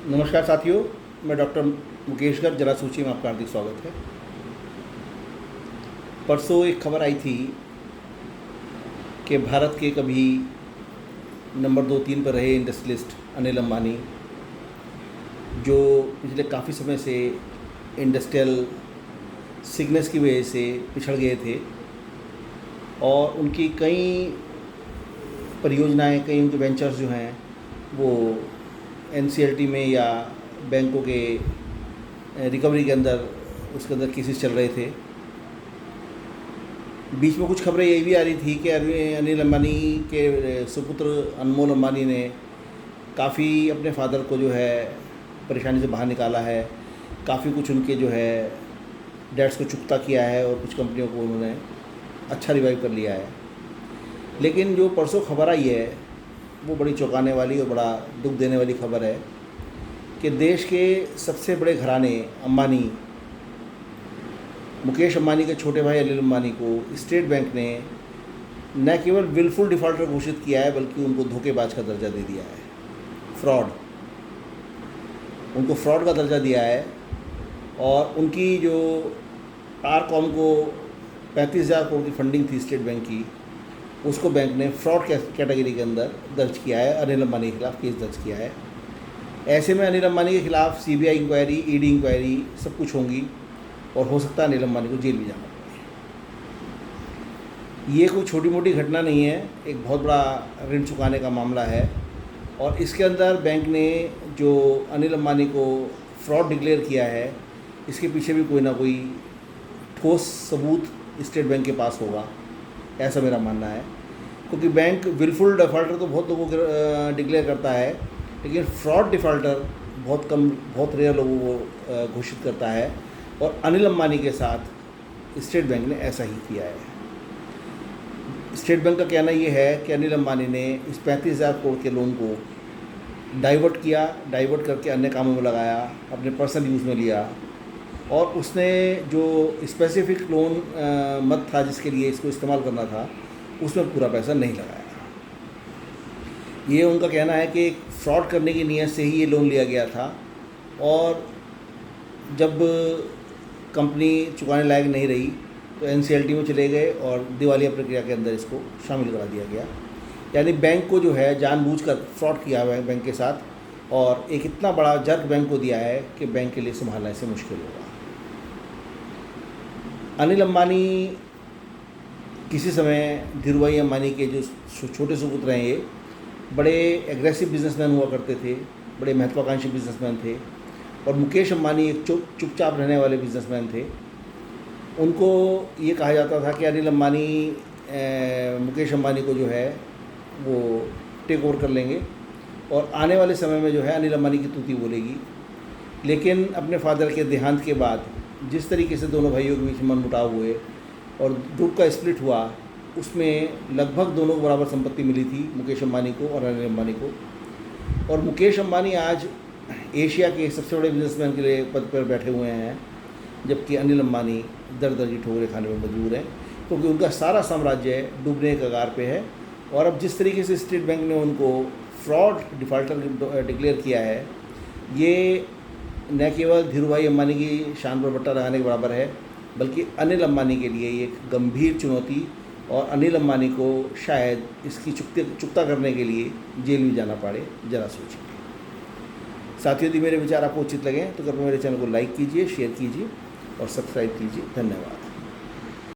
नमस्कार साथियों, मैं डॉक्टर मुकेश गर्ग। जरा सूची में आपका हार्दिक स्वागत है। परसों एक खबर आई थी कि भारत के कभी नंबर 2-3 पर रहे इंडस्ट्रियलिस्ट अनिल अंबानी, जो पिछले काफ़ी समय से इंडस्ट्रियल सिकनेस की वजह से पिछड़ गए थे और उनकी कई परियोजनाएं, कई उनके वेंचर्स जो हैं वो एनसीएलटी में या बैंकों के रिकवरी के अंदर, उसके अंदर केसेस चल रहे थे। बीच में कुछ खबरें ये भी आ रही थी कि अनिल अंबानी के सुपुत्र अनमोल अंबानी ने काफ़ी अपने फादर को जो है परेशानी से बाहर निकाला है, काफ़ी कुछ उनके जो है डेट्स को चुकता किया है और कुछ कंपनियों को उन्होंने अच्छा रिवाइव कर लिया है। लेकिन जो परसों खबर आई है वो बड़ी चौंकाने वाली और बड़ा दुख देने वाली खबर है कि देश के सबसे बड़े घराने अंबानी, मुकेश अंबानी के छोटे भाई अनिल अंबानी को स्टेट बैंक ने न केवल विलफुल डिफ़ॉल्टर घोषित किया है बल्कि उनको धोखेबाज का दर्जा दे दिया है। उनको फ्रॉड का दर्जा दिया है और उनकी जो आरकॉम को 35,000 करोड़ की फंडिंग थी स्टेट बैंक की, उसको बैंक ने फ्रॉड कैटेगरी के अंदर दर्ज किया है, अनिल अंबानी के खिलाफ केस दर्ज किया है। ऐसे में अनिल अंबानी के खिलाफ सीबीआई इंक्वायरी, ईडी इंक्वायरी सब कुछ होंगी और हो सकता है अनिल अंबानी को जेल भी जाना पड़े। ये कोई छोटी मोटी घटना नहीं है, एक बहुत बड़ा ऋण चुकाने का मामला है और इसके अंदर बैंक ने जो अनिल अंबानी को फ्रॉड डिक्लेयर किया है, इसके पीछे भी कोई ना कोई ठोस सबूत स्टेट बैंक के पास होगा, ऐसा मेरा मानना है। क्योंकि बैंक विलफुल डिफ़ॉल्टर तो बहुत लोगों को डिक्लेयर करता है, लेकिन फ्रॉड डिफ़ॉल्टर बहुत कम, बहुत रेयर लोगों को घोषित करता है और अनिल अंबानी के साथ स्टेट बैंक ने ऐसा ही किया है। स्टेट बैंक का कहना ये है कि अनिल अंबानी ने इस 35,000 करोड़ के लोन को डाइवर्ट करके अन्य कामों में लगाया, अपने पर्सनल यूज़ में लिया और उसने जो स्पेसिफिक लोन मत था जिसके लिए इसको इस्तेमाल करना था, उसमें पूरा पैसा नहीं लगाया। ये उनका कहना है कि फ्रॉड करने की नीयत से ही ये लोन लिया गया था और जब कंपनी चुकाने लायक नहीं रही तो एनसीएलटी में चले गए और दिवालिया प्रक्रिया के अंदर इसको शामिल करा दिया गया। यानी बैंक को जो है जानबूझकर फ्रॉड किया हुआ है बैंक के साथ और एक इतना बड़ा जर्क बैंक को दिया है कि बैंक के लिए संभालना इससे मुश्किल होगा। अनिल अंबानी किसी समय धीरूभाई अंबानी के जो छोटे सुपुत्र हैं, ये बड़े एग्रेसिव बिजनेसमैन हुआ करते थे, बड़े महत्वाकांक्षी बिजनेसमैन थे और मुकेश अंबानी एक चुपचाप रहने वाले बिजनेसमैन थे। उनको ये कहा जाता था कि अनिल अंबानी मुकेश अंबानी को जो है वो टेक ओवर कर लेंगे और आने वाले समय में जो है अनिल अंबानी की तूती बोलेगी। लेकिन अपने फादर के देहांत के बाद जिस तरीके से दोनों भाइयों के बीच मनमुटाव हुए और ग्रुप का स्प्लिट हुआ, उसमें लगभग दोनों को बराबर संपत्ति मिली थी, मुकेश अंबानी को और अनिल अंबानी को। और मुकेश अंबानी आज एशिया के सबसे बड़े बिजनेसमैन के लिए पद पर बैठे हुए हैं, जबकि अनिल अंबानी दर की ठोकरें खाने में मजबूर हैं क्योंकि उनका सारा साम्राज्य डूबने के कगार पे है। और अब जिस तरीके से स्टेट बैंक ने उनको फ्रॉड डिफ़ॉल्टर डिक्लेयर किया है, ये न केवल धीरूभाई अंबानी की शान पर बट्टा लगाने के बराबर है बल्कि अनिल अंबानी के लिए एक गंभीर चुनौती और अनिल अंबानी को शायद इसकी चुकता करने के लिए जेल भी जाना पड़े। जरा सोचिए साथियों, यदि मेरे विचार आपको उचित लगें तो कृपया मेरे चैनल को लाइक कीजिए, शेयर कीजिए और सब्सक्राइब कीजिए। धन्यवाद।